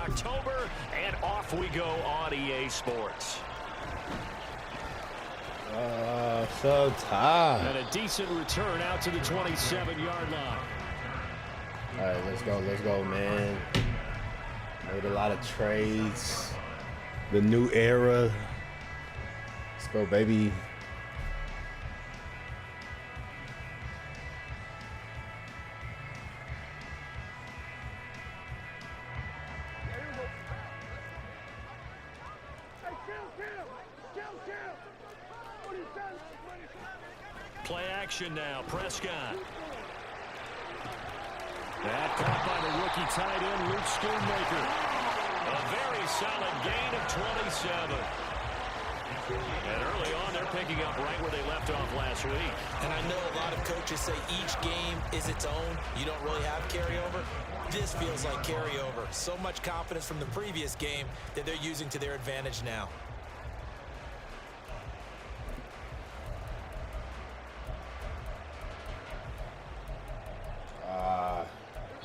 October, and off we go on EA Sports. So tired. And a decent return out to the 27-yard line. All right, let's go, man. Made a lot of trades. The new era. Let's go, baby. Play action now, Prescott. That caught by the rookie tight end, Luke Schoonmaker. A very solid gain of 27. And early on, they're picking up right where they left off last week. And I know a lot of coaches say each game is its own. You don't really have carryover. This feels like carryover. So much confidence from the previous game that they're using to their advantage now.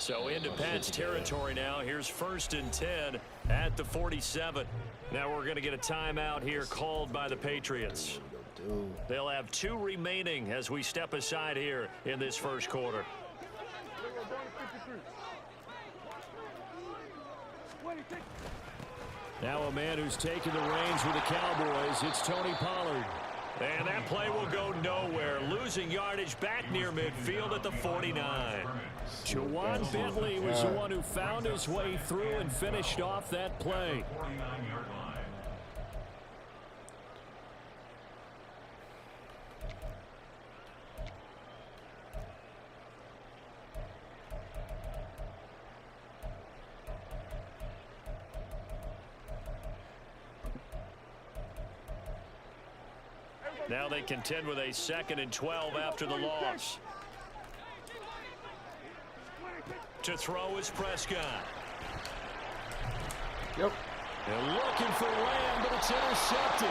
So into Pat's territory now. Here's 1st and 10 at the 47. Now we're going to get a timeout here called by the Patriots. They'll have 2 remaining as we step aside here in this first quarter. Now a man who's taken the reins with the Cowboys, it's Tony Pollard. And that play will go nowhere. Losing yardage back near midfield at the 49. Jawan Bentley was the one who found his way through and finished off that play. Now they contend with a 2nd and 12 after the loss. To throw is Prescott. Yep. They're looking for Lamb, but it's intercepted.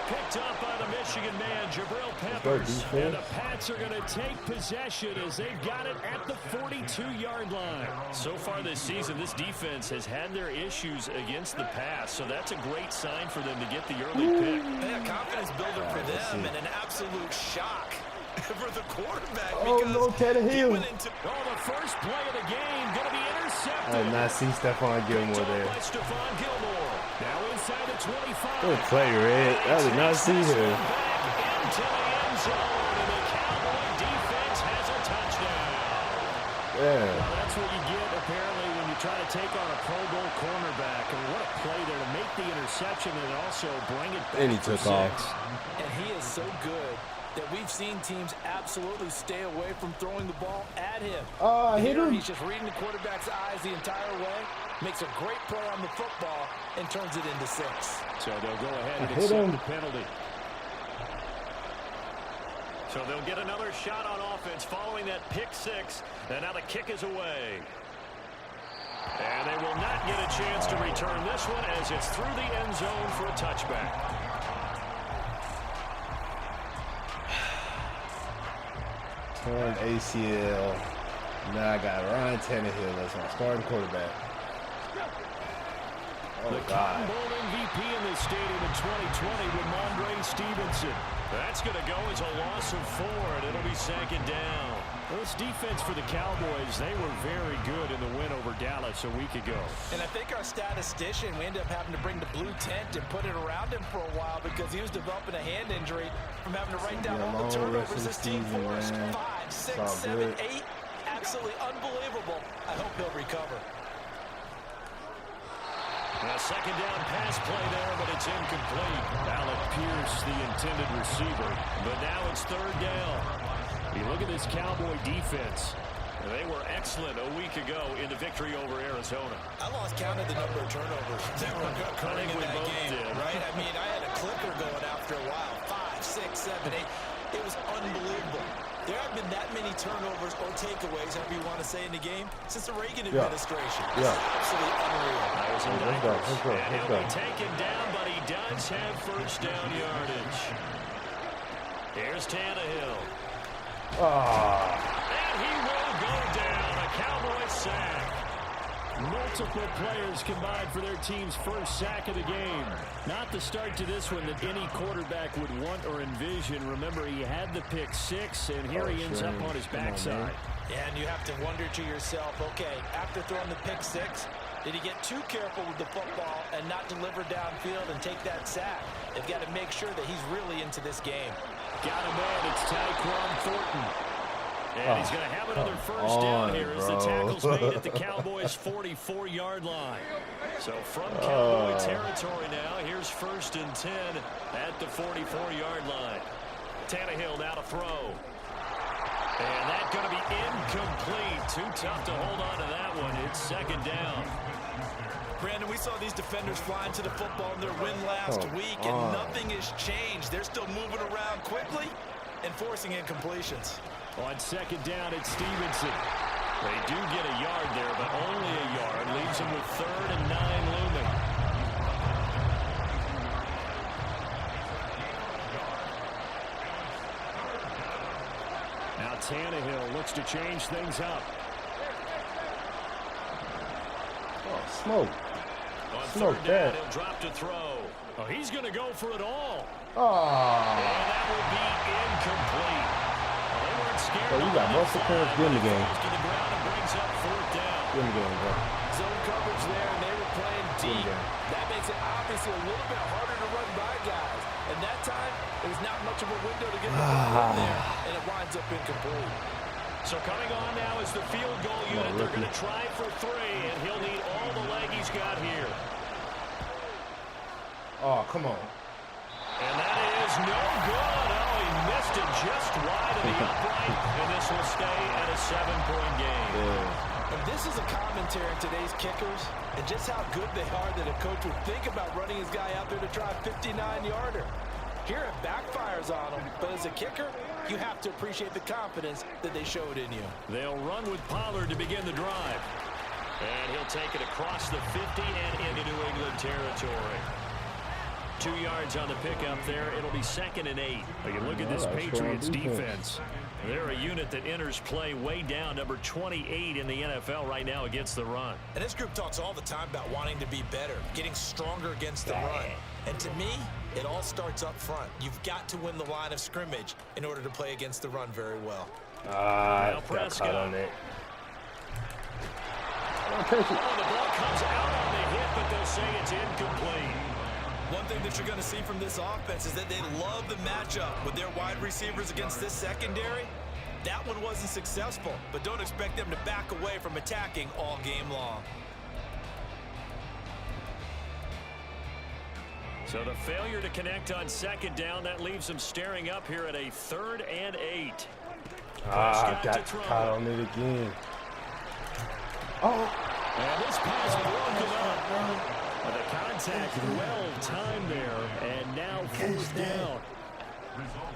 Picked up by the Michigan man, Jabril Peppers. And the Pats are going to take possession as they've got it at the 42-yard line. So far this season, this defense has had their issues against the pass, so that's a great sign for them to get the early pick. Yeah, confidence builder for them and an absolute shock for the quarterback. Oh, no, Tannehill. The first play of the game going to be intercepted. I did not see Stephon Gilmore there. Stephon Gilmore. Now inside the 25. Good play, Red. I did not see him. Into the end zone, and the Cowboy defense has a touchdown. Yeah. Well, that's what you get, apparently, when you try to take on a Pro Bowl cornerback. I mean, what a play there to make the interception and also bring it back. And he took off. And he is so good that we've seen teams absolutely stay away from throwing the ball at him. Oh, I hit him. He's just reading the quarterback's eyes the entire way, makes a great play on the football, and turns it into 6. So they'll go ahead and accept the penalty. So they'll get another shot on offense following that pick 6. And now the kick is away. And they will not get a chance to return this one as it's through the end zone for a touchback. Torn ACL. Now I got Ryan Tannehill as my starting quarterback. Oh, the Cotton Bowl MVP in this stadium in 2020, Ramondre Stevenson. That's going to go as a loss of 4, and it'll be 2nd down. Well, this defense for the Cowboys, they were very good in the win over Dallas a week ago. And I think our statistician, we ended up having to bring the blue tent and put it around him for a while because he was developing a hand injury from having to write down all the turnovers this team forced. 5, 6, 7, 8. Absolutely unbelievable. I hope he'll recover. A 2nd down pass play there, but it's incomplete. Alec Pierce, the intended receiver. But now it's 3rd down. You look at this Cowboy defense. They were excellent a week ago in the victory over Arizona. I lost count of the number of turnovers that were occurring in that game, right? I mean, I had a clicker going after a while. 5, 6, 7, 8. It was unbelievable. There have been that many turnovers or takeaways, however you want to say, in the game since the Reagan administration. Yeah. It's absolutely unreal. That was a Let's go. And he'll be taken down, but he does have 1st down yardage. Here's Tannehill. Ah. And he will go down. A Cowboy sack. Multiple players combined for their team's first sack of the game. Not the start to this one that any quarterback would want or envision. Remember, he had the pick 6, and here he ends up on his backside. And you have to wonder to yourself, okay, after throwing the pick 6, did he get too careful with the football and not deliver downfield and take that sack? They've got to make sure that he's really into this game. Got him in. It's Tyquan Thornton. And he's going to have another first down here as the tackle's made at the Cowboys' 44-yard line. So from Cowboy territory now, here's 1st and 10 at the 44-yard line. Tannehill now to throw. And that's going to be incomplete. Too tough to hold on to that one. It's 2nd down. Brandon, we saw these defenders flying to the football in their win last week, and nothing has changed. They're still moving around quickly and forcing incompletions. On 2nd down, it's Stevenson. They do get a yard there, but only a yard. Leaves them with 3rd and 9 looming. Now Tannehill looks to change things up. Oh, smoke. On Smoke 3rd that. down, he'll drop to throw. Oh, he's going to go for it all. Oh. And that will be incomplete. Well, they weren't scared. So you got multiple players in the game. To the ground and brings up 4th down. In the game, bro. Zone coverage there, and they were playing deep. That makes it obviously a little bit harder to run by guys. And that time, it was not much of a window to get the ball in there, and it winds up incomplete. So coming on now is the field goal unit. They're going to try for 3, and he'll need all the leg he's got here. Oh, come on. And that is no good. Oh, he missed it just wide of the upright, and this will stay at a 7-point game. Yeah. And this is a commentary on today's kickers and just how good they are that a coach would think about running his guy out there to try a 59-yarder. Here it backfires on him, but as a kicker, you have to appreciate the confidence that they showed in you. They'll run with Pollard to begin the drive. And he'll take it across the 50 and into New England territory. 2 yards on the pickup there. It'll be 2nd and 8. But you look at this Patriots defense. They're a unit that enters play way down, number 28 in the NFL right now against the run. And this group talks all the time about wanting to be better, getting stronger against the run. And to me, it all starts up front. You've got to win the line of scrimmage in order to play against the run very well. Got caught on it. Oh, the ball comes out on the hit, but they'll say it's incomplete. One thing that you're going to see from this offense is that they love the matchup with their wide receivers against this secondary. That one wasn't successful, but don't expect them to back away from attacking all game long. So the failure to connect on 2nd down, that leaves them staring up here at a 3rd and 8. Got caught on it again. Oh. And this pass broken up. The contact well-timed there, and now 4th down.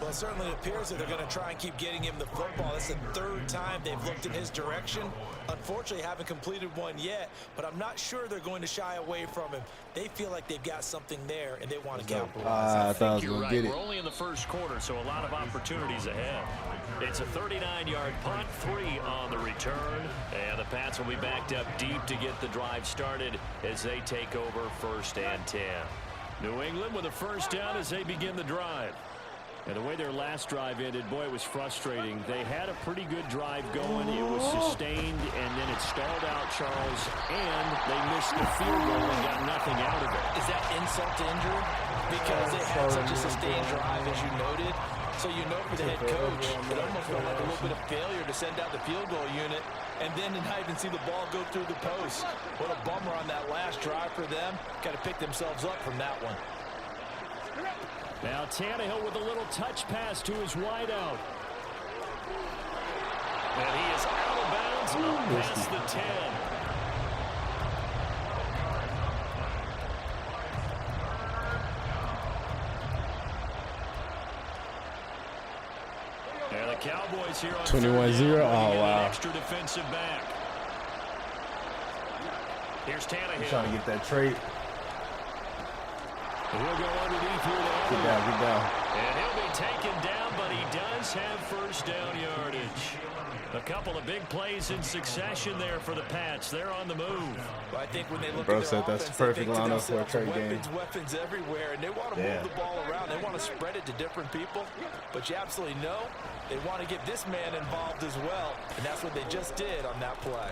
Well, it certainly appears that they're going to try and keep getting him the football. That's the 3rd time they've looked in his direction. Unfortunately, haven't completed one yet, but I'm not sure they're going to shy away from him. They feel like they've got something there, and they want to capitalize. I thought I was going to get it. We're only in the 1st quarter, so a lot of opportunities ahead. It's a 39-yard punt, 3 on the return, and the Pats will be backed up deep to get the drive started as they take over 1st and 10. New England with a 1st down as they begin the drive. And the way their last drive ended, boy, it was frustrating. They had a pretty good drive going. It was sustained, and then it stalled out, Charles, and they missed the field goal and got nothing out of it. Is that insult to injury? Because they had such a sustained drive, as you noted. So you know for the head coach, it almost felt like a little bit of failure to send out the field goal unit and then to not even see the ball go through the post. What a bummer on that last drive for them. Got to pick themselves up from that one. Now Tannehill with a little touch pass to his wideout. And he is out of bounds up past the 10. And the Cowboys here on 21-0. Oh, wow. An extra defensive back. Here's Tannehill. He's trying to get that trade. He'll go underneath here. Get down. And he'll be taken down, but he does have first down yardage. A couple of big plays in succession there for the Pats. They're on the move. Well, I think when they look Bro at their said offense, that's perfect they think to lineup for a themselves, trade game. weapons everywhere, and they want to move the ball around. They want to spread it to different people, but you absolutely know they want to get this man involved as well, and that's what they just did on that play.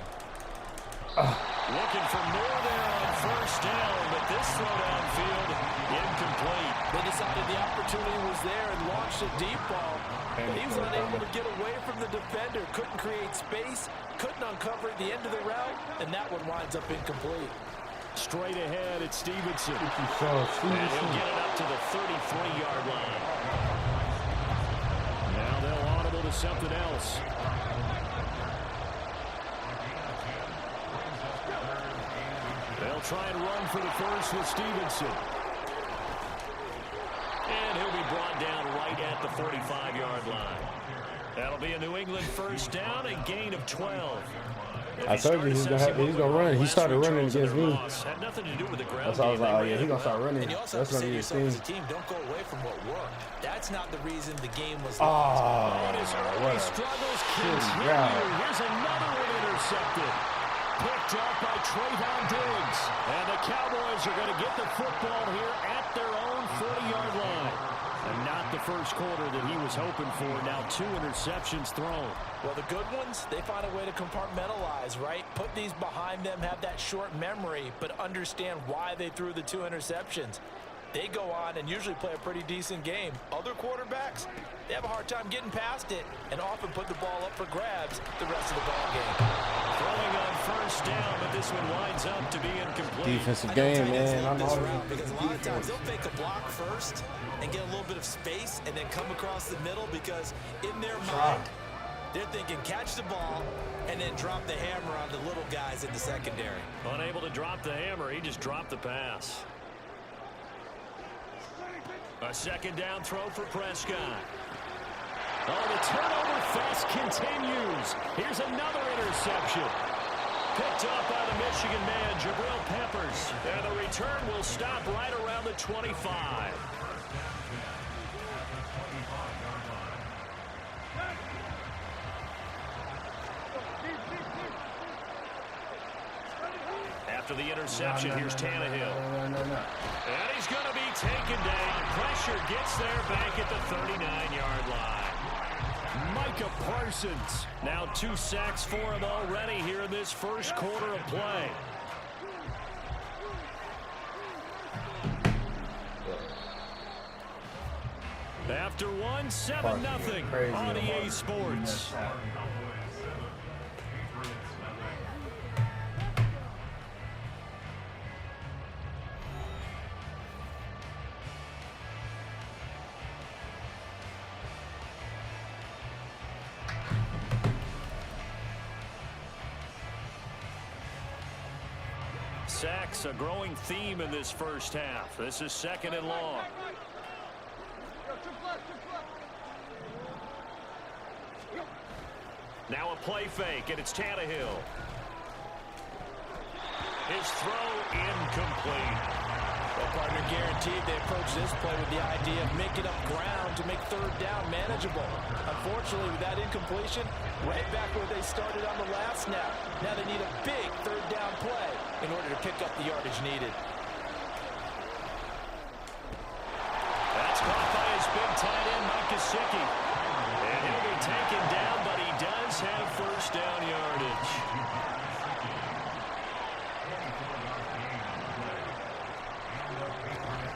Looking for more there on first down, but this throw downfield incomplete. They decided the opportunity was there and launched a deep ball, but he was unable to get away from the defender, couldn't create space, couldn't uncover at the end of the route, and that one winds up incomplete. Straight ahead, it's Stevenson. And Stevenson. he'll get it up to the 33-yard line. Now they'll audible to something else. They'll try and run for the first with Stevenson. And he'll be brought down right at the 45-yard line. That'll be a New England first down, a gain of 12. I told you he's gonna run. He started running against me. Had nothing to do with the ground. That's why I was like, oh yeah, he's gonna start running. And you also That's have to gonna say be to his yourself thing. as a team, don't go away from what worked. That's not the reason the game was Oh, lost. His early what a struggles shitty continue. route. Here's another one intercepted. Picked up by Trayvon Diggs. And the Cowboys are going to get the football here at their own 40-yard line. And not the first quarter that he was hoping for. Now 2 interceptions thrown. Well, the good ones, they find a way to compartmentalize, right? Put these behind them, have that short memory, but understand why they threw the 2 interceptions. They go on and usually play a pretty decent game. Other quarterbacks, they have a hard time getting past it and often put the ball up for grabs the rest of the ball game. Throwing on first down, but this one winds up to be incomplete. Defensive game, man. I'm always Because a lot of times they'll fake a block first and get a little bit of space and then come across the middle because in their mind, they're thinking catch the ball and then drop the hammer on the little guys in the secondary. Unable to drop the hammer, he just dropped the pass. A second down throw for Prescott. Oh, the turnover fest continues. Here's another interception. Picked up by the Michigan man, Jabril Peppers. And the return will stop right around the 25. After the interception, here's Tannehill. And he's going to be taken down. Pressure gets there back at the 39-yard line. Micah Parsons. Now 2 sacks for him already here in this first quarter of play. After one, 7-0 on EA Sports. Sacks, a growing theme in this first half. This is 2nd and long. Now a play fake, and it's Tannehill. His throw incomplete. Well, partner, guaranteed they approach this play with the idea of making up ground to make 3rd down manageable. Unfortunately, with that incompletion, right back where they started on the last snap. Now they need a big 3rd down play in order to pick up the yardage needed. That's caught by his big tight end, Mike Gesicki. And he'll be taken down, but he does have first down yardage.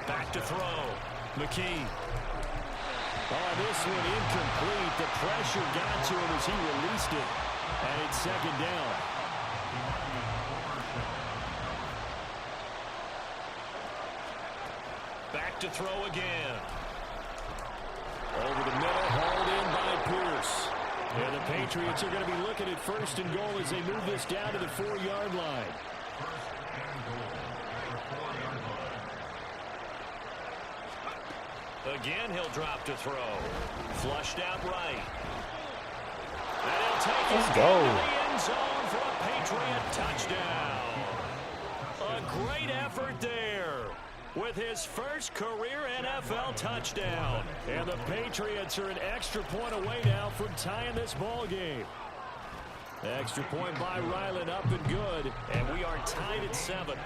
Back to throw. McKee. Oh, this one incomplete. The pressure got to him as he released it. And it's 2nd down. Back to throw again. Over the middle, hauled in by Pierce. And the Patriots are going to be looking at 1st and goal as they move this down to the 4-yard line. Again, he'll drop to throw. Flushed out right. And he'll take it into the end zone for a Patriot touchdown. A great effort there. with his first career NFL touchdown. And the Patriots are an extra point away now from tying this ball game. Extra point by Ryland, up and good. And we are tied at 7.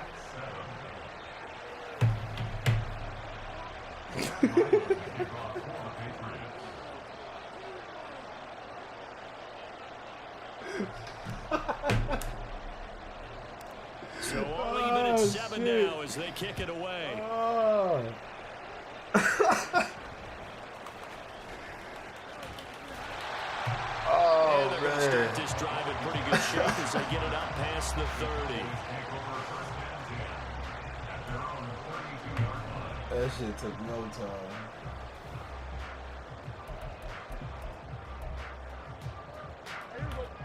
So all even at 7 now as they kick it away. And they're going to start this drive in pretty good shape as they get it out past the 30. That shit took no time.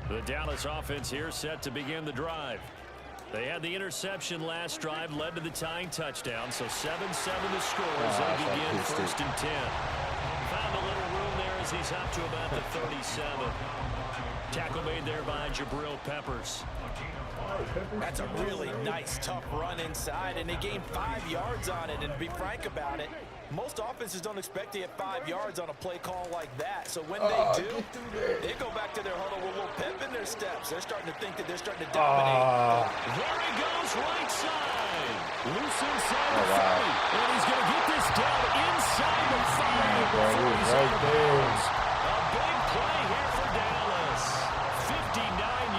The Dallas offense here set to begin the drive. They had the interception last drive, led to the tying touchdown, so 7-7 the score as they begin 1st and 10. Found a little room there as he's up to about the 37. Tackle made there by Jabril Peppers. That's a really nice, tough run inside, and they gained 5 yards on it. And to be frank about it, most offenses don't expect to get 5 yards on a play call like that. So when they do, they go back to their huddle with a little pep in their steps. They're starting to think that they're starting to dominate. There he goes, right side. Loose inside the 30. And he's going to get this down inside the 5 before he's out of bounds. A big play here for Dallas. 59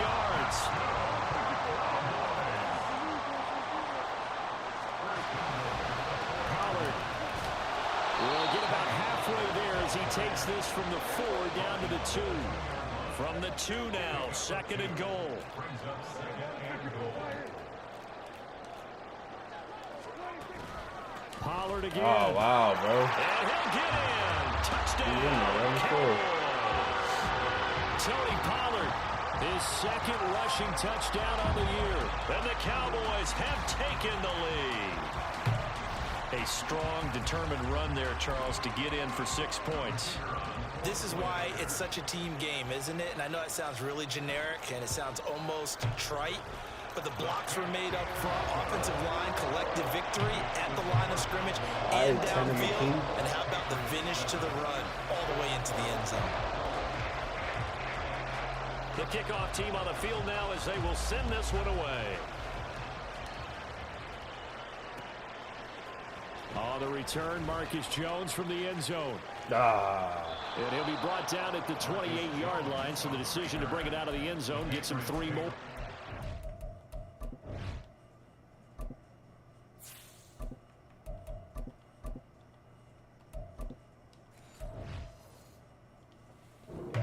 yards. We'll get about halfway there as he takes this from the 4 down to the 2. From the 2 now, 2nd and goal. Pollard again. Oh, wow, bro. And he'll get in. Touchdown. Tony Pollard, his 2nd rushing touchdown on the year. And the Cowboys have taken the lead. A strong, determined run there, Charles, to get in for 6 points. This is why it's such a team game, isn't it? And I know it sounds really generic and it sounds almost trite, but the blocks were made up front, offensive line, collective victory at the line of scrimmage and downfield. And how about the finish to the run all the way into the end zone? The kickoff team on the field now as they will send this one away. On the return, Marcus Jones from the end zone. And he'll be brought down at the 28-yard line, so the decision to bring it out of the end zone gets him 3 more.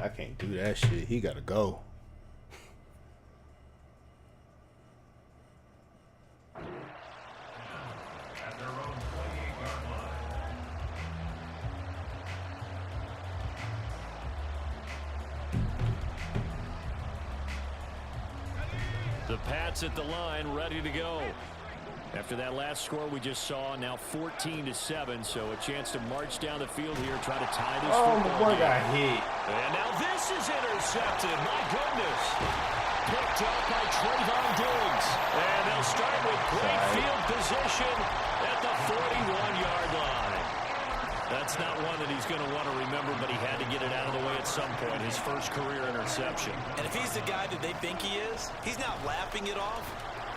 I can't do that shit. He got to go. The Pats at the line, ready to go. After that last score we just saw, now 14-7, so a chance to march down the field here, try to tie this football game. Got hit. And now this is intercepted. My goodness. Picked up by Trayvon Diggs. And they'll start with great field position at the 41-yard line. That's not one that he's going to want to remember, but he had to get it out of the way at some point, his first career interception. And if he's the guy that they think he is, he's not laughing it off,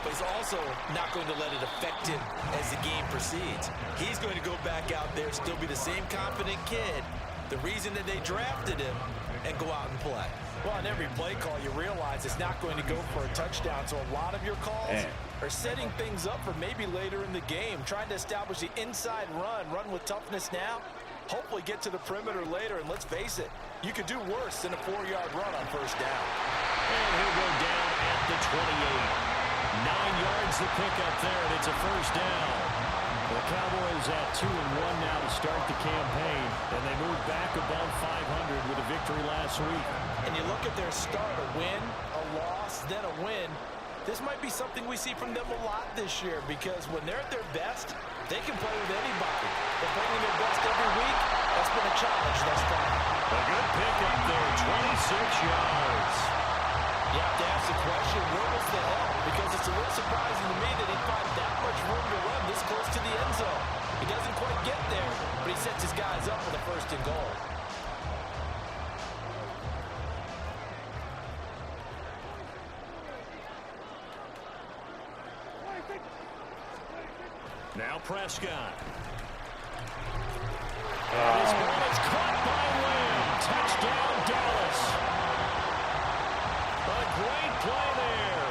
but he's also not going to let it affect him as the game proceeds. He's going to go back out there, still be the same confident kid, the reason that they drafted him, and go out and play. Well, on every play call, you realize it's not going to go for a touchdown, so a lot of your calls are setting things up for maybe later in the game, trying to establish the inside run with toughness now, hopefully get to the perimeter later, and let's face it, you could do worse than a 4-yard run on first down. And he'll go down at the 28. 9 yards to pick up there, and it's a first down. The Cowboys at 2-1 now to start the campaign, and they move back above 500 with a victory last week. And you look at their start, a win, a loss, then a win. This might be something we see from them a lot this year, because when they're at their best, they can play with anybody. But bringing their best every week, that's been a challenge thus far. A good pick up there, 26 yards. You have to ask the question, where was the help? Because it's a little surprising to me that he'd find that much room to run this close to the end zone. He doesn't quite get there, but he sets his guys up for the 1st and goal. Now Prescott. And his ball is caught by Lamb. Touchdown, Dallas. A great play there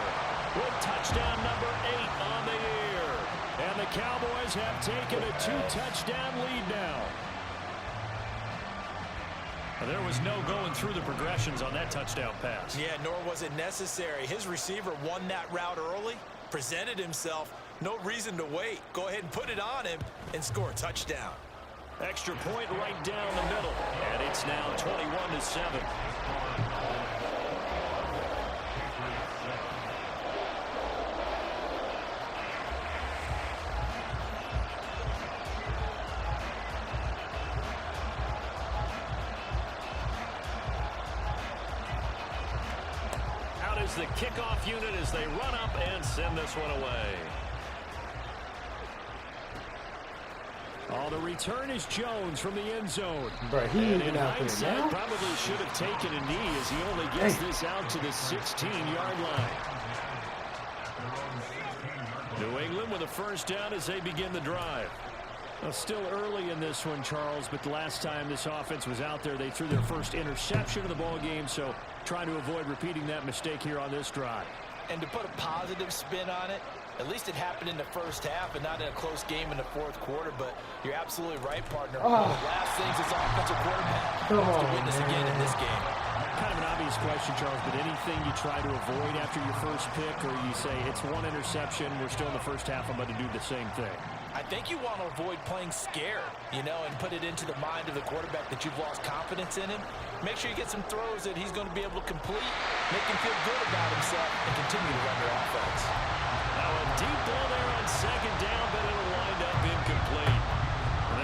with touchdown number 8 on the year. And the Cowboys have taken a 2-touchdown lead now. There was no going through the progressions on that touchdown pass. Yeah, nor was it necessary. His receiver won that route early, presented himself. No reason to wait. Go ahead and put it on him and score a touchdown. Extra point right down the middle. And it's now 21-7. Out is the kickoff unit as they run up and send this one away. Oh, the return is Jones from the end zone. Bro, he and ain't in out there hindsight, now. probably should have taken a knee as he only gets this out to the 16-yard line. New England with a 1st down as they begin the drive. Well, still early in this one, Charles, but the last time this offense was out there, they threw their first interception of the ball game, so trying to avoid repeating that mistake here on this drive. And to put a positive spin on it, at least it happened in the 1st half and not in a close game in the 4th quarter. But you're absolutely right, partner. One of the last things this offensive quarterback wants to witness again in this game. Kind of an obvious question, Charles, but anything you try to avoid after your first pick, or you say it's one interception, we're still in the 1st half, I'm going to do the same thing? I think you want to avoid playing scared, you know, and put it into the mind of the quarterback that you've lost confidence in him. Make sure you get some throws that he's going to be able to complete, make him feel good about himself, and continue to run your offense. Now a deep ball there on 2nd down, but it'll wind up incomplete.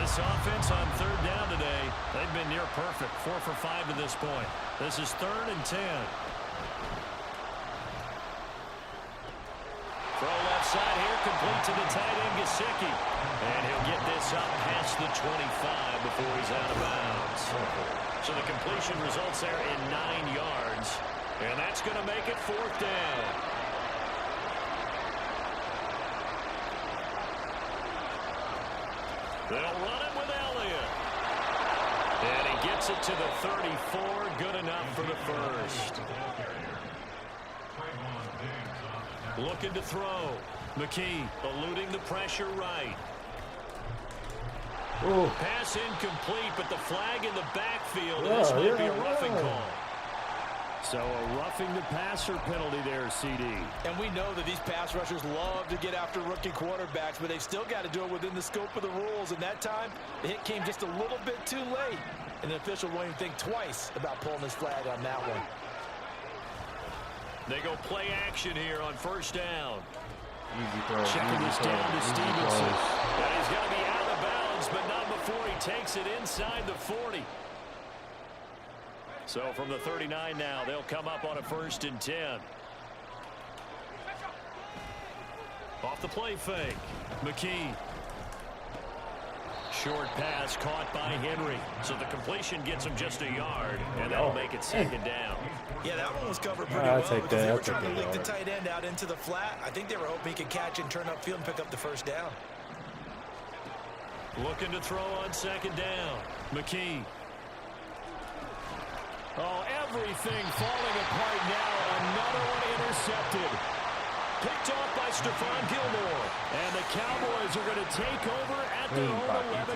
This offense on 3rd down today, they've been near perfect, 4 for 5 to this point. This is 3rd and 10. Throw left side here, complete to the tight end, Gesicki. And he'll get this up past the 25 before he's out of bounds. So the completion results there in 9 yards. And that's going to make it 4th down. They'll run it with Elliott. And he gets it to the 34. Good enough for the 1st. Looking to throw. McKee eluding the pressure right. Ooh. Pass incomplete, but the flag in the backfield. This might be a roughing call. So a roughing the passer penalty there, CD. And we know that these pass rushers love to get after rookie quarterbacks, but they've still got to do it within the scope of the rules. And that time, the hit came just a little bit too late. And the official won't even think twice about pulling his flag on that one. They go play action here on 1st down. Checking this down to Stevenson. And he's going to be out of bounds, but not before he takes it inside the 40. So from the 39 now, they'll come up on a 1st and 10. Off the play fake. McKee. Short pass caught by Henry. So the completion gets him just a yard, and that'll make it 2nd down. Yeah, that one was covered pretty well because they were trying to leak the tight end out into the flat. I think they were hoping he could catch and turn upfield and pick up the 1st down. Looking to throw on 2nd down. McKee. Oh, everything falling apart now. Another one intercepted. Picked off by Stephon Gilmore. And the Cowboys are going to take over at their own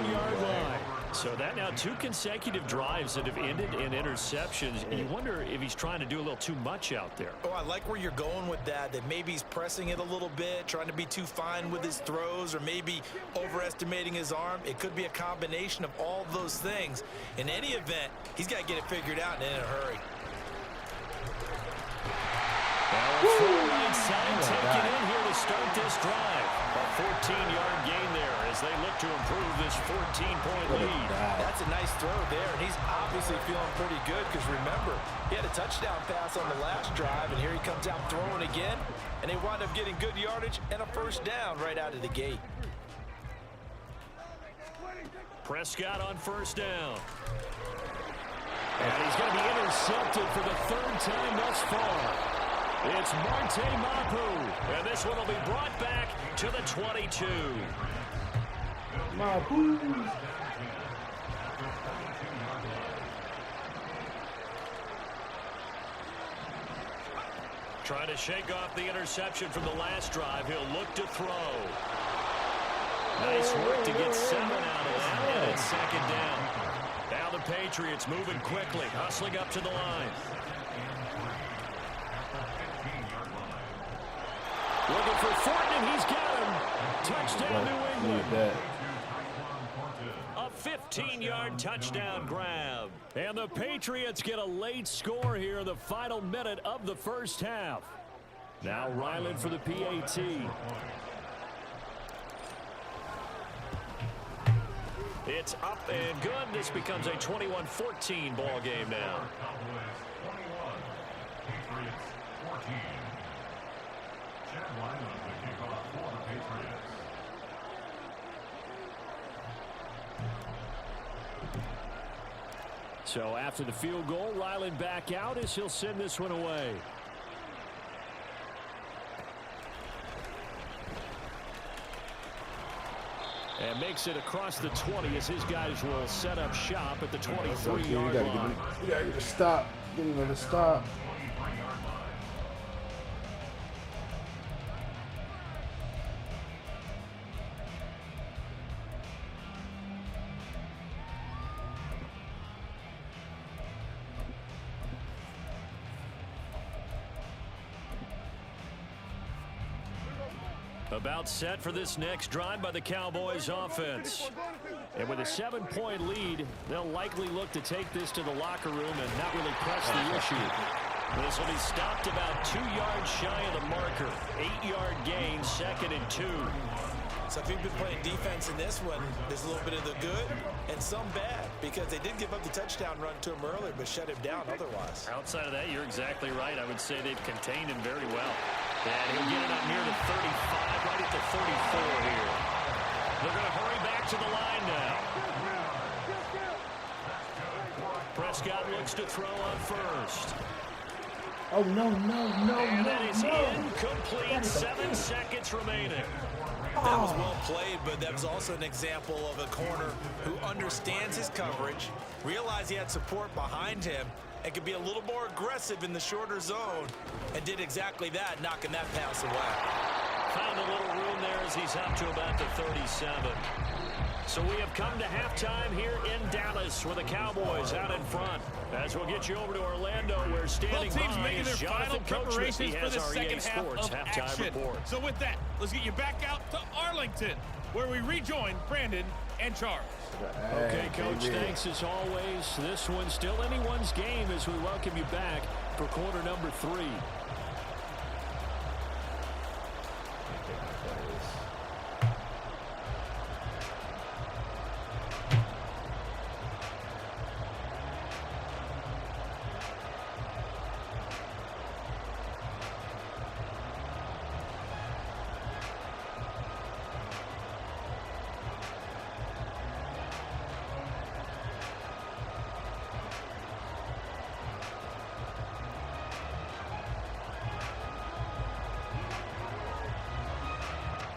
11-yard line. So that now 2 consecutive drives that have ended in interceptions. And you wonder if he's trying to do a little too much out there. Oh, I like where you're going with that maybe he's pressing it a little bit, trying to be too fine with his throws, or maybe overestimating his arm. It could be a combination of all those things. In any event, he's got to get it figured out and in a hurry. Now a full right side taken in here to start this drive. A 14-yard gain there as as they look to improve this 14-point lead. That's a nice throw there, and he's obviously feeling pretty good because, remember, he had a touchdown pass on the last drive, and here he comes out throwing again, and they wind up getting good yardage and a first down right out of the gate. Prescott on first down. And he's going to be intercepted for the third time thus far. It's Marte Mapu, and this one will be brought back to the 22. Mapu. Trying to shake off the interception from the last drive. He'll look to throw. Nice work to get 7 out of that, and it's second down. Now the Patriots moving quickly, hustling up to the line. Looking for Fortin, and he's got him. Touchdown, New England. A 15-yard touchdown grab. And the Patriots get a late score here in the final minute of the first half. Now Ryland for the PAT. It's up and good. This becomes a 21-14 ball game now. So after the field goal, Ryland back out as he'll send this one away. And makes it across the 20 as his guys will set up shop at the 23-yard line. You gotta get a stop. Get another stop. About set for this next drive by the Cowboys offense. And with a 7-point lead, they'll likely look to take this to the locker room and not really press the issue. This will be stopped about 2 yards shy of the marker. 8-yard gain, 2nd and 2. So if you've been playing defense in this one, there's a little bit of the good and some bad, because they did give up the touchdown run to him earlier, but shut him down otherwise. Outside of that, you're exactly right. I would say they've contained him very well. And he'll get it up near the 35, right at the 34 here. They're going to hurry back to the line now. Prescott looks to throw on first. Oh, no. And that is incomplete. 7 seconds remaining. That was well played, but that was also an example of a corner who understands his coverage, realized he had support behind him, and could be a little more aggressive in the shorter zone, and did exactly that, knocking that pass away. Found a little room there as he's up to about the 37. So we have come to halftime here in Dallas with the Cowboys out in front. As we'll get you over to Orlando, where standing by is Jonathan Coachman. He has our EA Sports halftime report. So with that, let's get you back out to Arlington, where we rejoin Brandon and Charles. Okay, Coach, thanks as always. This one's still anyone's game as we welcome you back for quarter number 3.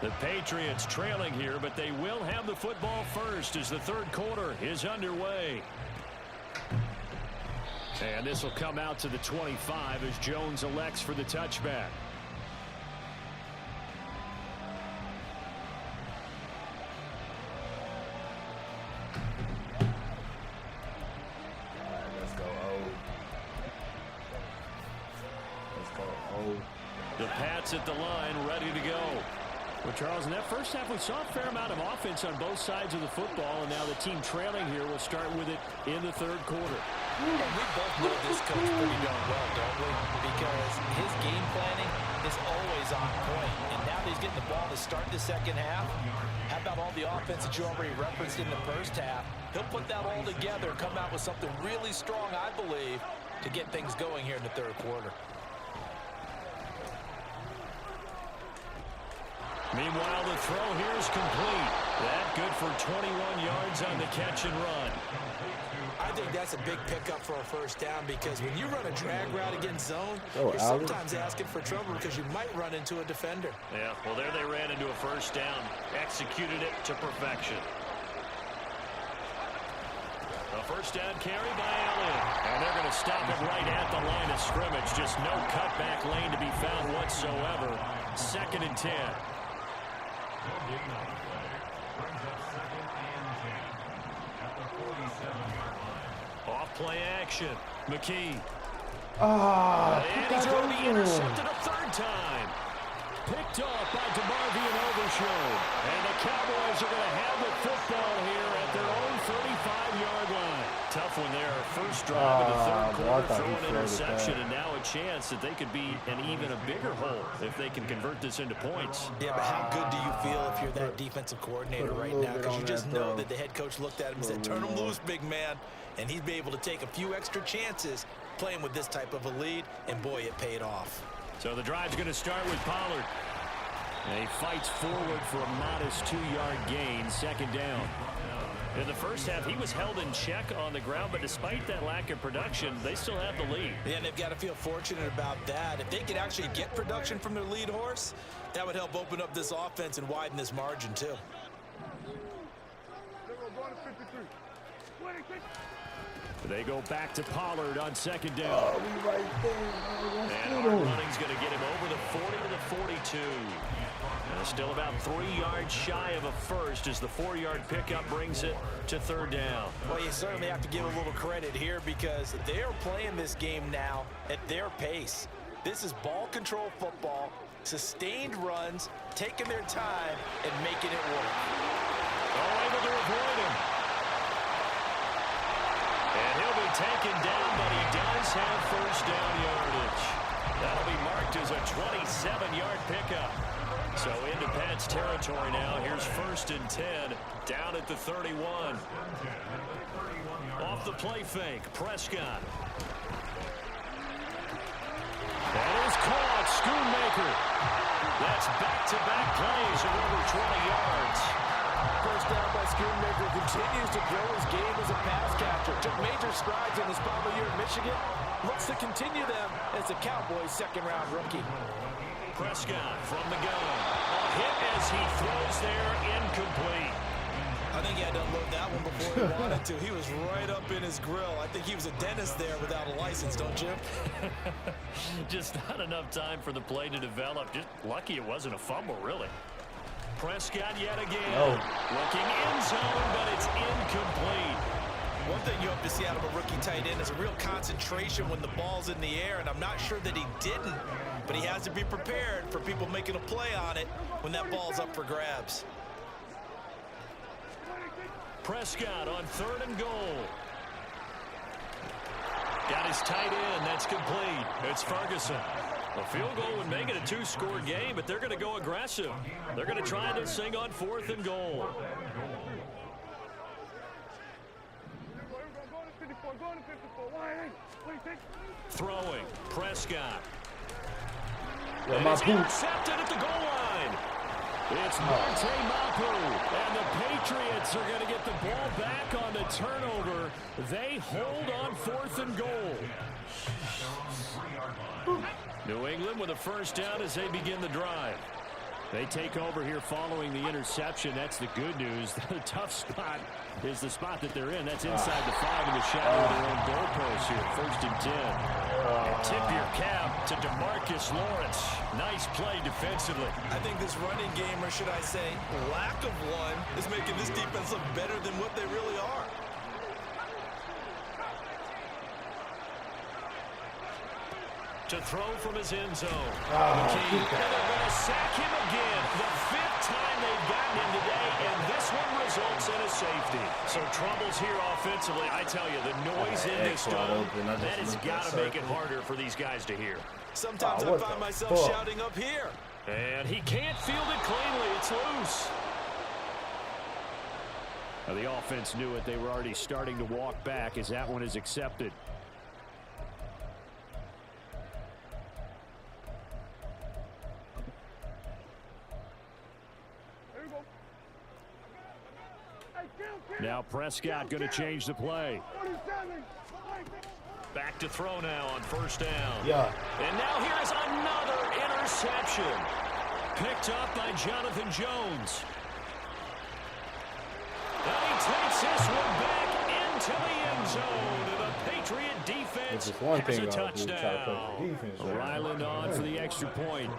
The Patriots trailing here, but they will have the football first as the third quarter is underway. And this will come out to the 25 as Jones elects for the touchback. Let's go, O. The Pats at the line, ready to go. Well, Charles, in that first half, we saw a fair amount of offense on both sides of the football, and now the team trailing here will start with it in the third quarter. And we both know this coach pretty darn well, don't we? Because his game planning is always on point. And now that he's getting the ball to start the second half, how about about all the offense that you already referenced in the first half. He'll put that all together, come out with something really strong, I believe, to get things going here in the third quarter. Meanwhile, the throw here is complete. That good for 21 yards on the catch and run. I think that's a big pickup for a first down because when you run a drag route against zone, you're sometimes asking for trouble because you might run into a defender. Yeah, well, there they ran into a first down. Executed it to perfection. A first down carry by Elliott. And they're going to stop it right at the line of scrimmage. Just no cutback lane to be found whatsoever. 2nd and 10. Off play action. McKee. And he's going to be intercepted a third time. Picked off by DeMarvion Overshown. And the Cowboys are going to have the football here at their own 35-yard line. Tough one there. First drive of the third quarter, throw an interception, and now a chance that they could be an even a bigger hole if they can convert this into points. Yeah, but how good do you feel if you're that defensive coordinator right now? Because you just know that the head coach looked at him and said, turn him loose, big man. And he'd be able to take a few extra chances playing with this type of a lead, and boy, it paid off. So the drive's going to start with Pollard. And he fights forward for a modest 2-yard gain, 2nd down. In the first half, he was held in check on the ground, but despite that lack of production, they still have the lead. Yeah, and they've got to feel fortunate about that. If they could actually get production from their lead horse, that would help open up this offense and widen this margin, too. They go back to Pollard on 2nd down. Oh, we right there. And our running's going to get him over the 40 to the 42. Still about 3 yards shy of a first as the 4-yard pickup brings it to 3rd down. Well, you certainly have to give a little credit here because they're playing this game now at their pace. This is ball control football, sustained runs, taking their time, and making it work. Oh, able to avoid him. And he'll be taken down, but he does have first down yardage. That'll be marked as a 27-yard pickup. So into Pat's territory now. Here's 1st and 10, down at the 31. Off the play fake, Prescott. That is caught, Schoonmaker. That's back-to-back plays of over 20 yards. First down by Schoonmaker, continues to grow his game as a pass catcher. Took major strides in his final year in Michigan. Looks to continue them as the Cowboys' 2nd-round rookie. Prescott from the gun. A hit as he throws there, incomplete. I think he had to unload that one before he wanted to. He was right up in his grill. I think he was a dentist there without a license, don't you? Just not enough time for the play to develop. Just lucky it wasn't a fumble, really. Prescott yet again. Looking in zone, but it's incomplete. One thing you hope to see out of a rookie tight end is a real concentration when the ball's in the air, and I'm not sure that he didn't, but he has to be prepared for people making a play on it when that ball's up for grabs. Prescott on 3rd and goal. Got his tight end. That's complete. It's Ferguson. A field goal would make it a 2-score game, but they're going to go aggressive. They're going to try this thing on 4th and goal. Throwing, Prescott. And he's intercepted at the goal line. It's Monte Mapu, and the Patriots are going to get the ball back on the turnover. They hold on 4th and goal. New England with a first down as they begin the drive. They take over here following the interception. That's the good news. The tough spot is the spot that they're in. That's inside the 5 in the shadow of their own goalpost here. 1st and 10. And tip your cap to DeMarcus Lawrence. Nice play defensively. I think this running game, or should I say lack of one, is making this defense look better than what they really are. To throw from his end zone. McKee, and they're going to sack him again. The 5th time they've gotten him today, and this one results in a safety. So troubles here offensively. I tell you, the noise in this dome, that has got to make it harder for these guys to hear. Sometimes I find myself shouting up here. And he can't field it cleanly. It's loose. Now, the offense knew it. They were already starting to walk back as that one is accepted. Now Prescott going to change the play. Back to throw now on first down. Yeah. And now here's another interception. Picked up by Jonathan Jones. And he takes this one back into the end zone. And the Patriot defense has a touchdown. Ryland on for the extra point.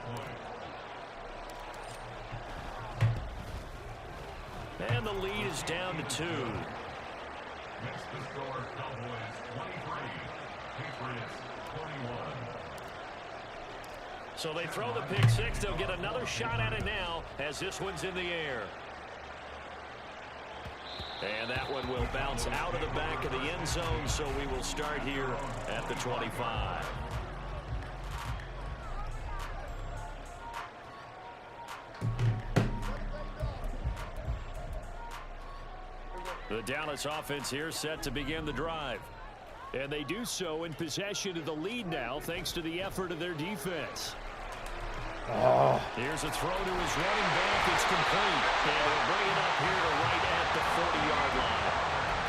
And the lead is down to 2. Next to score, Cowboys 23, Patriots 21. So they throw the pick six. They'll get another shot at it now as this one's in the air. And that one will bounce out of the back of the end zone, so we will start here at the 25. The Dallas offense here set to begin the drive. And they do so in possession of the lead now, thanks to the effort of their defense. Here's a throw to his running back. It's complete. And they'll bring it up here to right at the 40-yard line.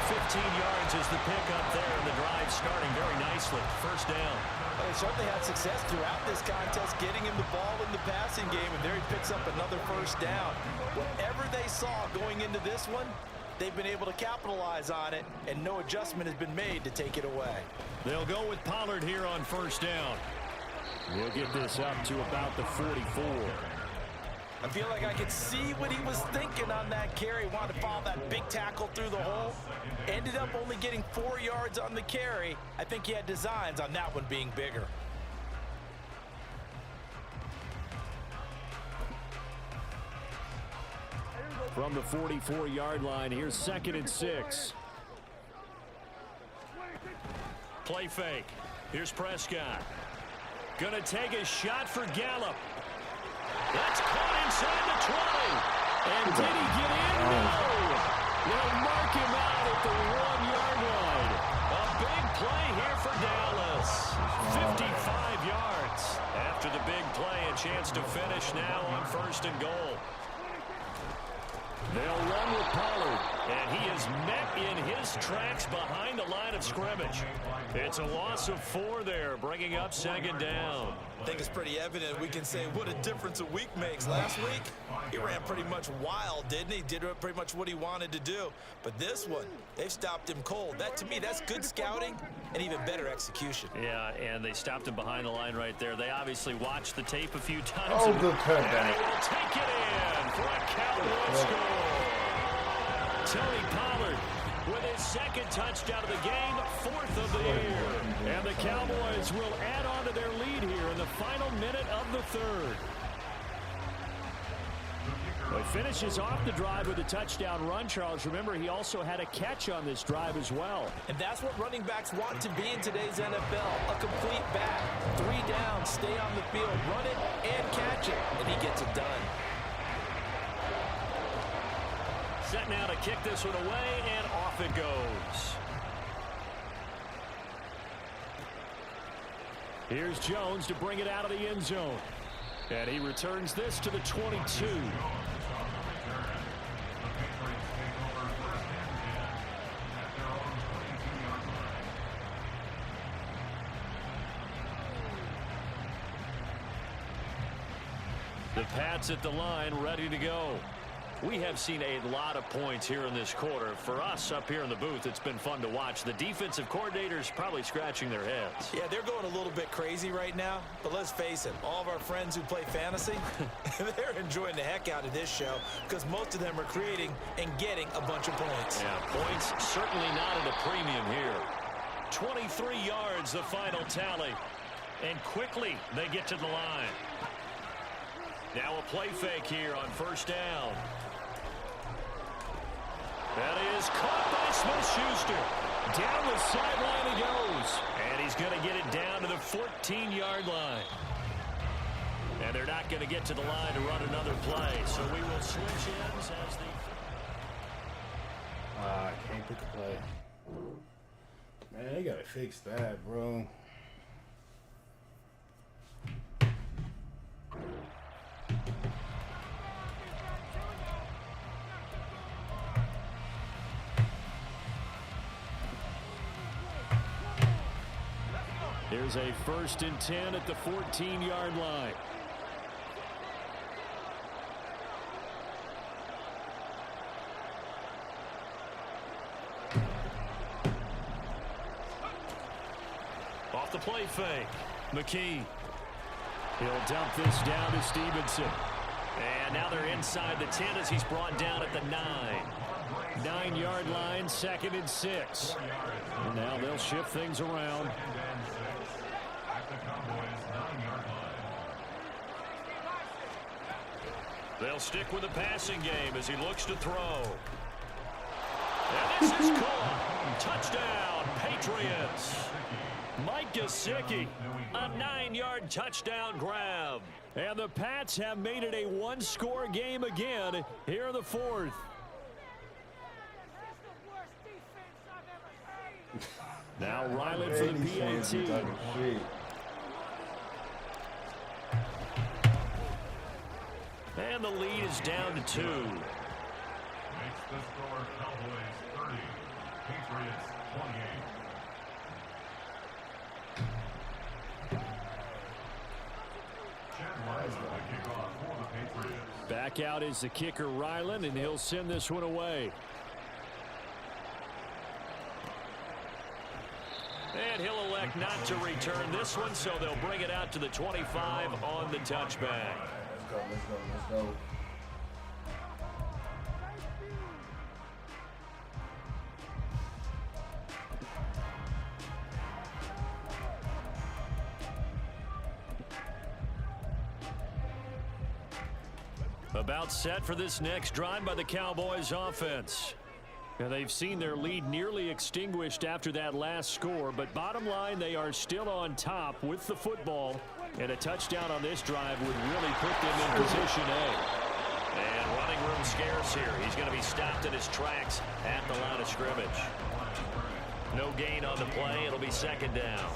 15 yards is the pick up there, and the drive starting very nicely. First down. Well, they certainly had success throughout this contest, getting him the ball in the passing game, and there he picks up another first down. Whatever they saw going into this one, they've been able to capitalize on it, and no adjustment has been made to take it away. They'll go with Pollard here on first down. We'll get this up to about the 44. I feel like I could see what he was thinking on that carry. Wanted to follow that big tackle through the hole. Ended up only getting 4 yards on the carry. I think he had designs on that one being bigger. From the 44-yard line, here's 2nd and 6. Play fake. Here's Prescott. Gonna take a shot for Gallup. That's caught inside the 20. And did he get in? No. They'll mark him out at the 1-yard line. A big play here for Dallas. 55 yards. After the big play, a chance to finish now on 1st and goal. They'll run with Pollard, and he is met in his tracks behind the line of scrimmage. It's a loss of 4 there, bringing up 2nd down. I think it's pretty evident. We can say what a difference a week makes. Last week, he ran pretty much wild, didn't he? Did pretty much what he wanted to do. But this one, they've stopped him cold. That, to me, that's good scouting and even better execution. Yeah, and they stopped him behind the line right there. They obviously watched the tape a few times. Oh, good cutback. And he will take it in for a Cowboys score. Tony Pollard with his 2nd touchdown of the game, 4th of the year. And the Cowboys will add on to their lead here in the final minute of the 3rd. Well, he finishes off the drive with a touchdown run, Charles. Remember, he also had a catch on this drive as well. And that's what running backs want to be in today's NFL. A complete back. 3 down, stay on the field, run it and catch it, and he gets it done. Set now to kick this one away, and off it goes. Here's Jones to bring it out of the end zone. And he returns this to the 22. The Pats at the line, ready to go. We have seen a lot of points here in this quarter. For us up here in the booth, it's been fun to watch. The defensive coordinators probably scratching their heads. Yeah, they're going a little bit crazy right now. But let's face it, all of our friends who play fantasy, they're enjoying the heck out of this show because most of them are creating and getting a bunch of points. Yeah, points certainly not at a premium here. 23 yards, the final tally. And quickly, they get to the line. Now a play fake here on first down. That is caught by Smith-Schuster. Down the sideline he goes. And he's going to get it down to the 14-yard line. And they're not going to get to the line to run another play. So we will switch ends as the... I can't pick a play. Man, they gotta fix that, bro. Here's a 1st and 10 at the 14-yard line. Off the play fake. McKee. He'll dump this down to Stevenson. And now they're inside the 10 as he's brought down at the 9. 9-yard line, 2nd and 6. And now they'll shift things around. They'll stick with the passing game as he looks to throw. And this is caught. Touchdown, Patriots. Mike Gesicki, a 9-yard touchdown grab. And the Pats have made it a one-score game again here in the 4th. Now Ryland for the PAT. And the lead is down to 2. Makes the score Cowboys 30, Patriots 28. Back out is the kicker Ryland, and he'll send this one away. And he'll elect not to return this one, so they'll bring it out to the 25 on the touchback. Let's go. About set for this next drive by the Cowboys offense. And they've seen their lead nearly extinguished after that last score, but bottom line, they are still on top with the football, and a touchdown on this drive would really put them in position A. And running room scarce here. He's going to be stopped in his tracks at the line of scrimmage. No gain on the play. It'll be 2nd down.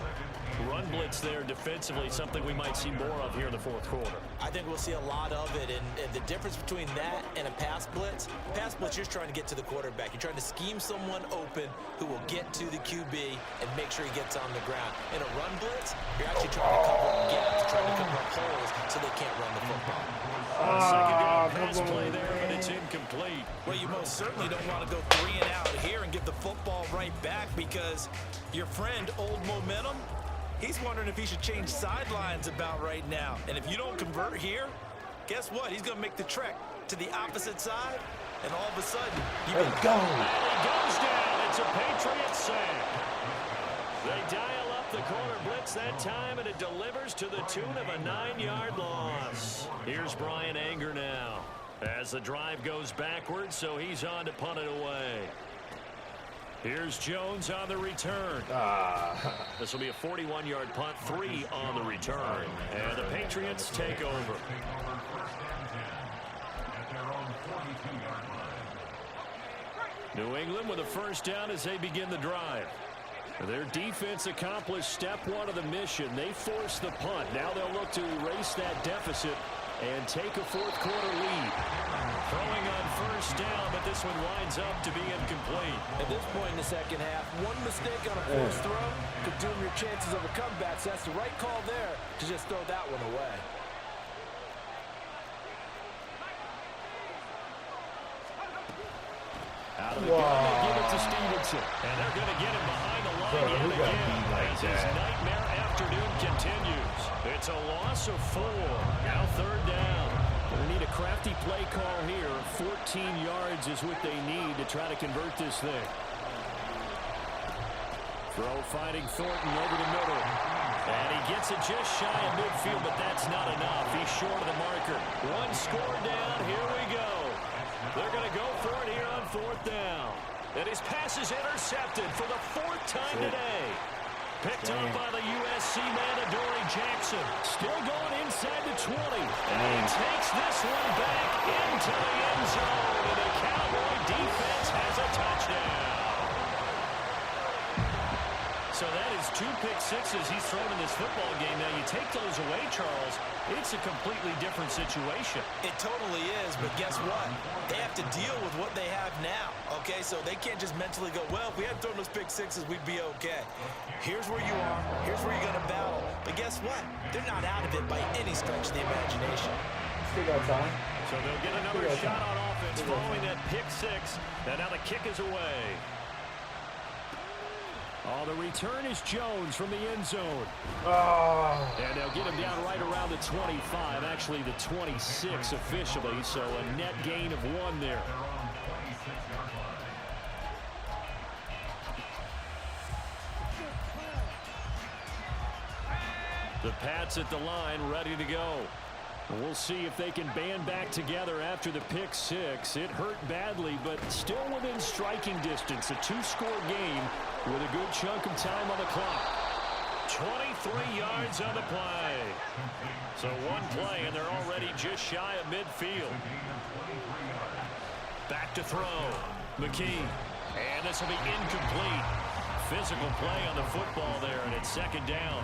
Run blitz there defensively, something we might see more of here in the 4th quarter. I think we'll see a lot of it, and the difference between that and a pass blitz, you're just trying to get to the quarterback. You're trying to scheme someone open who will get to the QB and make sure he gets on the ground. In a run blitz, you're actually trying to cover up gaps, trying to cover up holes so they can't run the football. Second down pass play there, but it's incomplete. Well, you most certainly don't want to go 3 and out here and get the football right back, because your friend, Old Momentum, he's wondering if he should change sidelines about right now. And if you don't convert here, guess what? He's going to make the trek to the opposite side, and all of a sudden, Let's go. And he goes down. It's a Patriots sack. They dial up the corner blitz that time, and it delivers to the tune of a 9-yard loss. Here's Brian Anger now as the drive goes backwards, so he's on to punt it away. Here's Jones on the return. This will be a 41-yard punt, 3 on the return. And the Patriots take over. New England with a 1st down as they begin the drive. Their defense accomplished step 1 of the mission. They forced the punt. Now they'll look to erase that deficit and take a 4th quarter lead. Throwing on 1st down, but this one winds up to be incomplete. At this point in the 2nd half, one mistake on a forced throw could doom your chances of a comeback. So that's the right call there to just throw that one away. Out of the gun, they give it to Stevenson. And they're going to get him behind the line yet again as his nightmare afternoon continues. It's a loss of 4. Now 3rd down. They need a crafty play call here. 14 yards is what they need to try to convert this thing. Throw finding Thornton over the middle. And he gets it just shy of midfield, but that's not enough. He's short of the marker. 1 score down. Here we go. They're going to go for it here on 4th down. And his pass is intercepted for the 4th time today. Picked up by the USC man, Adoree Jackson. Still going inside the 20. And he takes this one back into the end zone. And a Cowboy defense has a touchdown. So that is 2 pick sixes he's thrown in this football game. Now, you take those away, Charles, it's a completely different situation. It totally is, but guess what? They have to deal with what they have now, okay? So they can't just mentally go, well, if we had thrown those pick sixes, we'd be okay. Here's where you are. Here's where you're going to battle. But guess what? They're not out of it by any stretch of the imagination. Still got time. So they'll get another shot on offense following that pick six. And now the kick is away. Oh, the return is Jones from the end zone. And they'll get him down right around the 25, actually the 26 officially, so a net gain of 1 there. The Pats at the line, ready to go. We'll see if they can band back together after the pick six. It hurt badly, but still within striking distance. A 2-score game with a good chunk of time on the clock. 23 yards on the play. So 1 play, and they're already just shy of midfield. Back to throw. McKee. And this will be incomplete. Physical play on the football there, and it's 2nd down.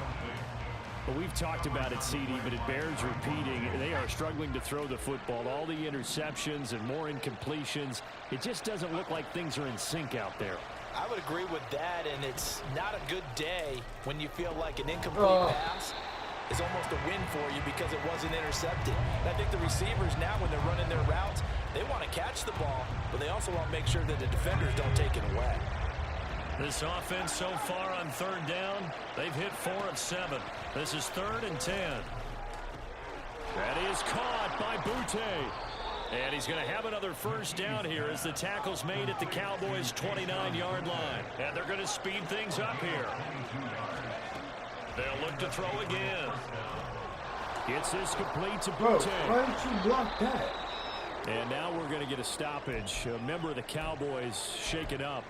Well, we've talked about it, CD, but it bears repeating. They are struggling to throw the football. All the interceptions and more incompletions. It just doesn't look like things are in sync out there. I would agree with that, and it's not a good day when you feel like an incomplete pass is almost a win for you because it wasn't intercepted. And I think the receivers now, when they're running their routes, they want to catch the ball, but they also want to make sure that the defenders don't take it away. This offense so far on 3rd down, they've hit 4 of 7. This is 3rd and 10. That is caught by Butte. And he's going to have another 1st down here as the tackle's made at the Cowboys' 29-yard line. And they're going to speed things up here. They'll look to throw again. Gets this complete to Butte. Why didn't you block that? And now we're going to get a stoppage. A member of the Cowboys shaken up.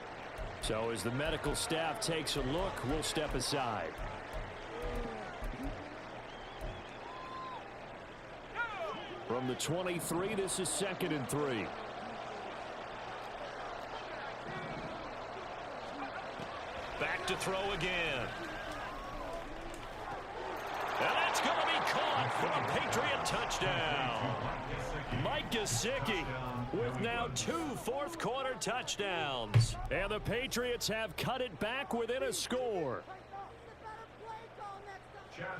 So as the medical staff takes a look, we'll step aside. From the 23, this is 2nd and 3. Back to throw again. And that's going to be caught for a Patriot touchdown. Mike Gesicki with now 2 fourth-quarter touchdowns. And the Patriots have cut it back within a score.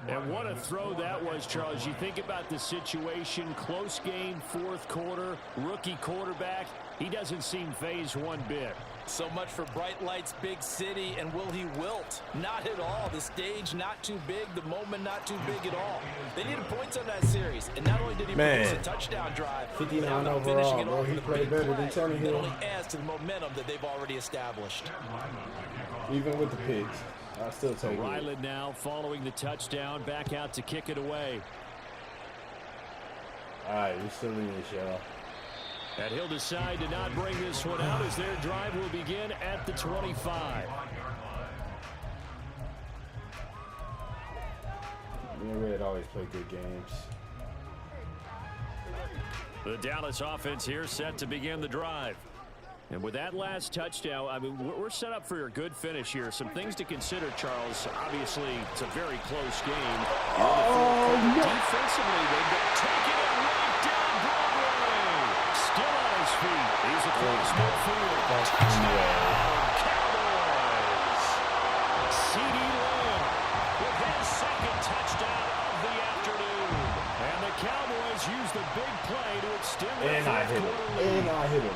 And what a throw that was, Charles. You think about the situation, close game, 4th quarter, rookie quarterback. He doesn't seem phased one bit. So much for bright lights, big city, and will he wilt? Not at all. The stage not too big, the moment not too big at all. They needed points on that series, and not only did he produce a touchdown drive, 59 overall, bro. He played better than Tony Hill. It only adds to the momentum that they've already established. Even with the picks, I still take it. Ryland now following the touchdown, back out to kick it away. All right, we're still in this, y'all. And he'll decide to not bring this one out as their drive will begin at the 25. Me and Red always play good games. The Dallas offense here set to begin the drive. And with that last touchdown, I mean, we're set up for a good finish here. Some things to consider, Charles. Obviously, it's a very close game. Defensively, they've been taking it right down Broadway. Still on his feet. He's across midfield. Cowboys. C.D. Lamb with his 2nd touchdown of the afternoon. And the Cowboys use the big play to extend their 4th quarter lead. And I hit him.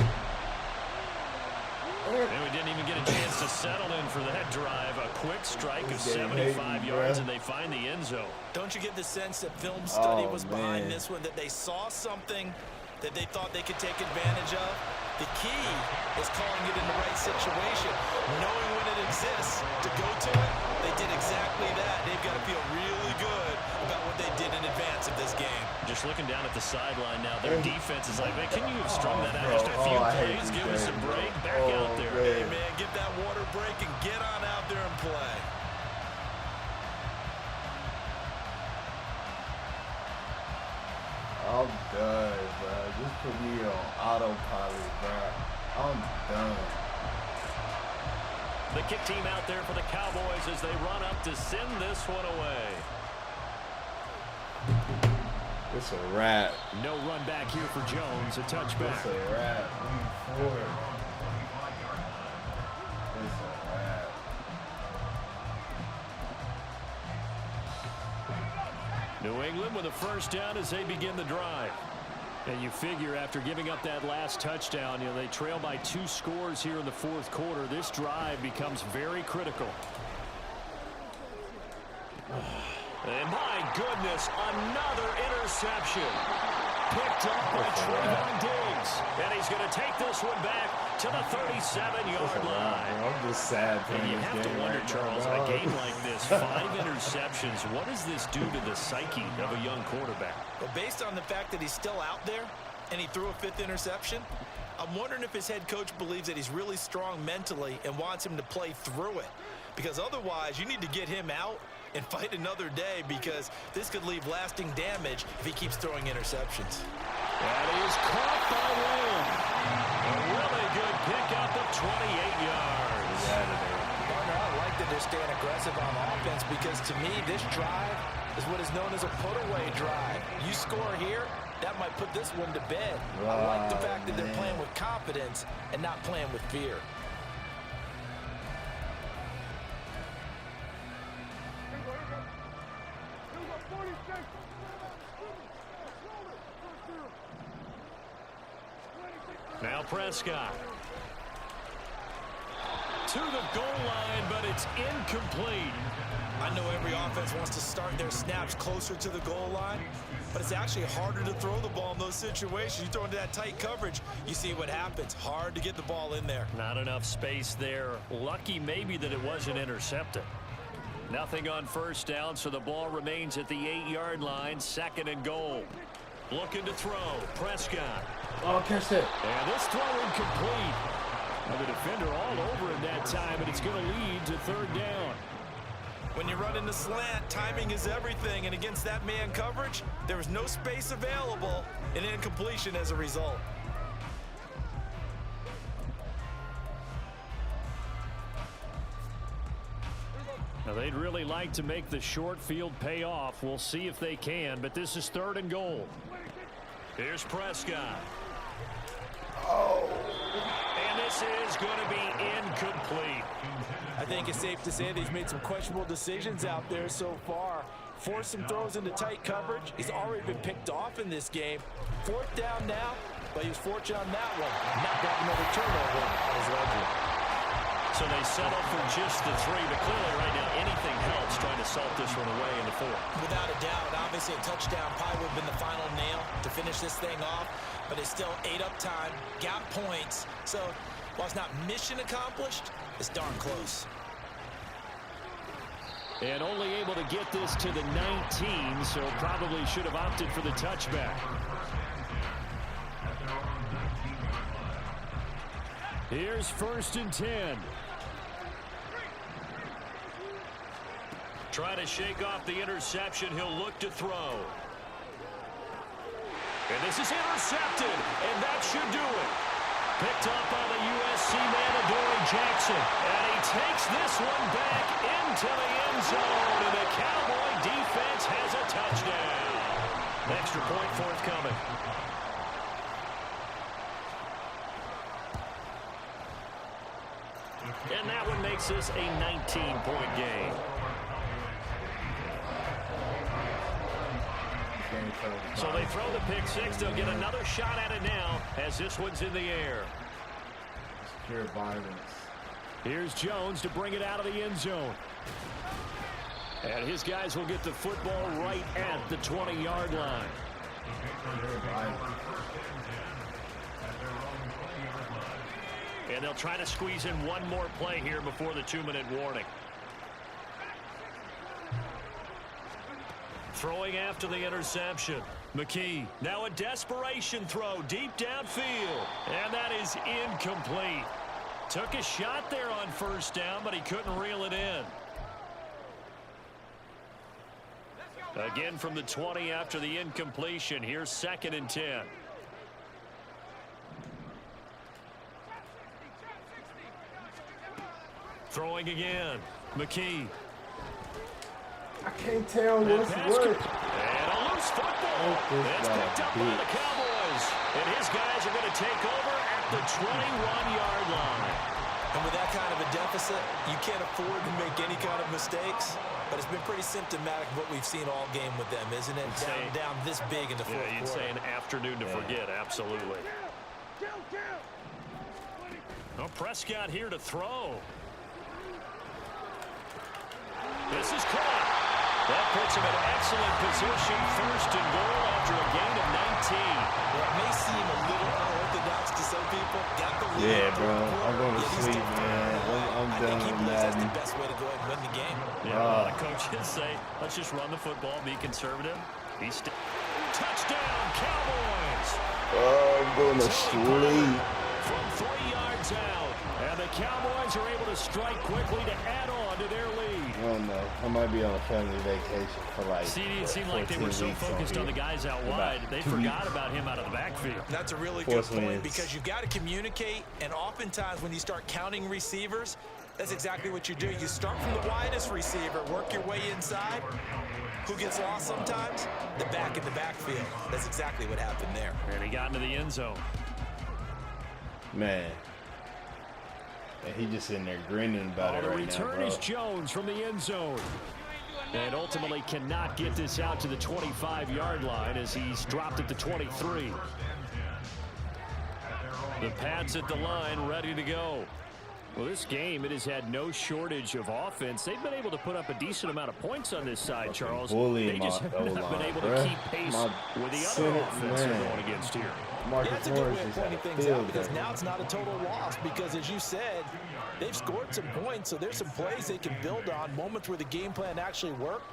And we didn't even get a chance to settle in for that drive. A quick strike of 75 yards, and they find the end zone. Don't you get the sense that film study was behind this one, that they saw something that they thought they could take advantage of? The key is calling it in the right situation, knowing when it exists to go to it. They did exactly that. They've got to feel really good about what they did in advance of this game. Just looking down at the sideline now, their defense is like, man, can you have strung that out just a few plays? Give us a break. Back out there. Hey, man, give that water break and get on out there and play. I'm done, bro. Just put me on autopilot, bro. I'm done. The kick team out there for the Cowboys as they run up to send this one away. It's a wrap. No run back here for Jones. A touchback. It's a wrap. Week 4. It's a wrap. New England with a first down as they begin the drive. And you figure after giving up that last touchdown, you know, they trail by 2 scores here in the fourth quarter. This drive becomes very critical. And my goodness, another interception. Picked up by Trevon Diggs. And he's going to take this one back to the 37-yard line. I'm just sad. And you have to wonder, Charles, a game like this, 5 interceptions, what does this do to the psyche of a young quarterback? Well, based on the fact that he's still out there and he threw a 5th interception, I'm wondering if his head coach believes that he's really strong mentally and wants him to play through it. Because otherwise, you need to get him out and fight another day, because this could leave lasting damage if he keeps throwing interceptions. That is caught by Lamb. A really good pickup of 28 yards. Partner, I like that they're staying aggressive on offense, because to me, this drive is what is known as a put-away drive. You score here, that might put this one to bed. I like the fact that they're playing with confidence and not playing with fear. Now Prescott. To the goal line, but it's incomplete. I know every offense wants to start their snaps closer to the goal line, but it's actually harder to throw the ball in those situations. You throw into that tight coverage, you see what happens. Hard to get the ball in there. Not enough space there. Lucky maybe that it wasn't intercepted. Nothing on first down, so the ball remains at the 8-yard line, 2nd and goal. Looking to throw. Prescott. Oh, catch that. And this throw incomplete. Now the defender all over him that time, and it's going to lead to 3rd down. When you run in the slant, timing is everything, and against that man coverage, there was no space available, and incompletion as a result. Now they'd really like to make the short field pay off. We'll see if they can, but this is 3rd and goal. Here's Prescott. Oh. And this is going to be incomplete. I think it's safe to say that he's made some questionable decisions out there so far. Forced some throws into tight coverage. He's already been picked off in this game. 4th down now, but he was fortunate on that one. Not got another turnover on his ledger. So they settle for just the 3, but clearly right now anything helps trying to salt this one away in the 4th. Without a doubt, obviously a touchdown probably would have been the final nail to finish this thing off, but it's still ate up time, got points. So while it's not mission accomplished, it's darn close. And only able to get this to the 19, so probably should have opted for the touchback. Here's 1st and 10. Try to shake off the interception. He'll look to throw. And this is intercepted, and that should do it. Picked up by the USC man, Adoree Jackson. And he takes this one back into the end zone, and the Cowboy defense has a touchdown. Extra point forthcoming. And that one makes this a 19-point game. So they throw the pick 6. They'll get another shot at it now as this one's in the air. Pure violence. Here's Jones to bring it out of the end zone. And his guys will get the football right at the 20-yard line. Pure violence. And they'll try to squeeze in one more play here before the 2-minute warning. Throwing after the interception. McKee, now a desperation throw deep downfield. And that is incomplete. Took a shot there on first down, but he couldn't reel it in. Again from the 20 after the incompletion. Here's 2nd and 10. Throwing again. McKee. I can't tell what's what. And a loose football. It's picked up by the Cowboys. And his guys are going to take over at the 21-yard line. And with that kind of a deficit, you can't afford to make any kind of mistakes. But it's been pretty symptomatic of what we've seen all game with them, isn't it? Down this big in the fourth quarter. You'd say an afternoon to forget, absolutely. Well, Prescott here to throw. This is caught. That puts him in excellent position, first and goal after a gain of 19. Well, it may seem a little unorthodox to some people. Got the lead. Yeah, bro. I'm going to sleep, man. I'm done with that's Madden. the best way to go ahead and win the game. Yeah, a lot of coaches say, let's just run the football, be conservative. Touchdown, Cowboys! I'm going to sleep. From 3 yards out. And the Cowboys are able to strike quickly to add on to their lead. I don't know. I might be on a family vacation for like It seemed like they were so focused on the guys out wide, they forgot about him out of the backfield. That's a really good point because you've got to communicate, and oftentimes when you start counting receivers, that's exactly what you do. You start from the widest receiver, work your way inside. Who gets lost sometimes? The back in the backfield. That's exactly what happened there. And he got into the end zone. Man. And he just sitting there grinning about it right now, bro. The return is Jones from the end zone. And ultimately cannot get this out to the 25-yard line as he's dropped at the 23. The Pats at the line ready to go. Well, this game, it has had no shortage of offense. They've been able to put up a decent amount of points on this side, Charles. They just have not been able to keep pace with the other offense they're going against here. That's a good way of pointing things out because now it's not a total loss because, as you said, they've scored some points, so there's some plays they can build on, moments where the game plan actually worked.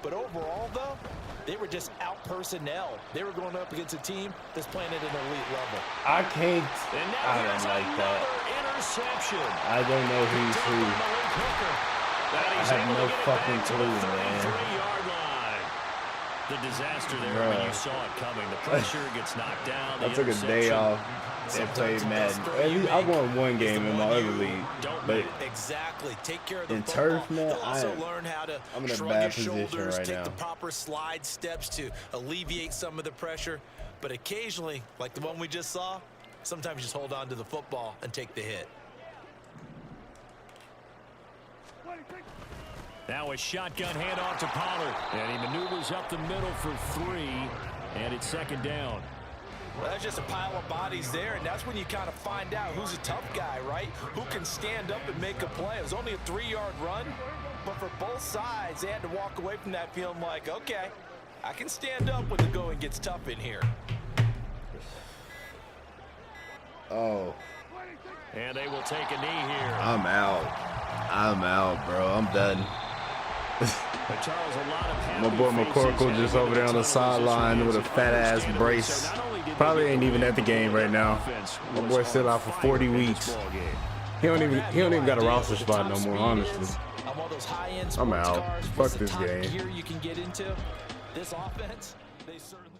But overall, though, they were just out-personnel. They were going up against a team that's playing at an elite level. I can't. I don't like that. I don't know who's who. I have no fucking clue, man. The disaster there when you saw it coming. The pressure gets knocked down. I took a day off and played Madden. I won one game in my other league, but exactly. Take care of the in turf, man, I'm in a bad position right take now. the proper slide steps to alleviate some of the pressure, but occasionally, like the one we just saw, sometimes you just hold on to the football and take the hit. Now a shotgun handoff to Pollard, and he maneuvers up the middle for 3, and it's second down. Well, that's just a pile of bodies there, and that's when you kind of find out who's a tough guy, right? Who can stand up and make a play. It was only a 3-yard run, but for both sides, they had to walk away from that feeling like, okay, I can stand up when the going gets tough in here. Oh. And they will take a knee here. I'm out, bro. I'm done. Charles, my boy McCorkle just over there on the sideline with a fat-ass brace. Probably ain't even at the game right now. My boy's still out for 40 weeks. He don't even got a roster spot no more, honestly. I'm out. Fuck this game. You can get into this offense. They certainly